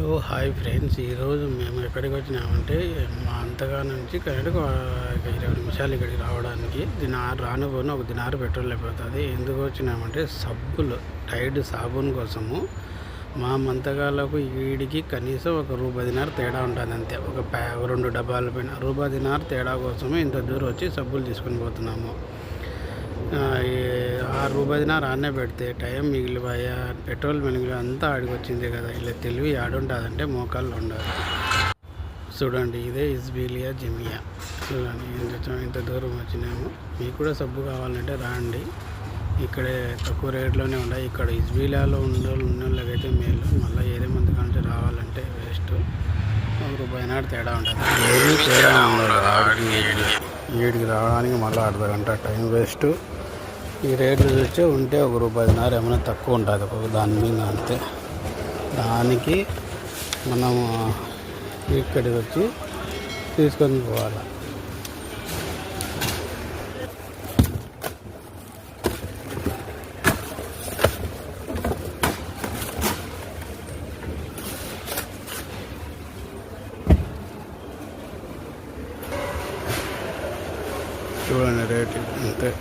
Hello hi friends, ఈరోజు మేము ఎక్కడికి వచ్చినామంటే మా అంతగా నుంచి కరెక్ట్గా 20 నిమిషాలు ఇక్కడికి రావడానికి రాను ఒక దినారు పెట్రోల్ అయిపోతుంది. ఎందుకు వచ్చినామంటే సబ్బులు టైడ్ సాబున్ కోసము. మా మంతగాలకు వీడికి కనీసం ఒక రూపాయి తేడా ఉంటుంది అంతే. ఒక 2 డబ్బాల పైన రూపాయి తేడా కోసమే ఇంత దూరం వచ్చి సబ్బులు తీసుకొని పోతున్నాము. ఆ రూపాయి ఆడనే పెడితే టైం మిగిలిపోయా, పెట్రోల్ మిగిలి అంతా ఆడికి వచ్చింది కదా. ఇలా తెలివి ఆడుంటుందంటే మోకాళ్ళు ఉండదు. చూడండి, ఇదే ఇస్బీలియా జమియా. చూడండి ఇంత దూరం వచ్చినాము. మీకు కూడా సబ్బు కావాలంటే రాండి, ఇక్కడే తక్కువ రేట్లోనే ఉన్నాయి. ఇక్కడ ఇస్బీలియాలో ఉన్నోళ్ళకైతే మేలు. మళ్ళీ ఏదే మంది కానీ రావాలంటే వేస్ట్. రూపాయి తేడా ఉంటుంది, ఏమీ తేడా ఉండదు. వీడికి రావడానికి మళ్ళీ అర్ధ గంట టైం వేస్ట్. ఈ రేట్లు చూస్తే ఉంటే ఒక రూపాయి ఏమైనా తక్కువ ఉంటుంది ఒక దాని మీద అంతే. దానికి మనం ఇక్కడికి వచ్చి తీసుకొని పోవాలి. చూడండి రేటు అంతే.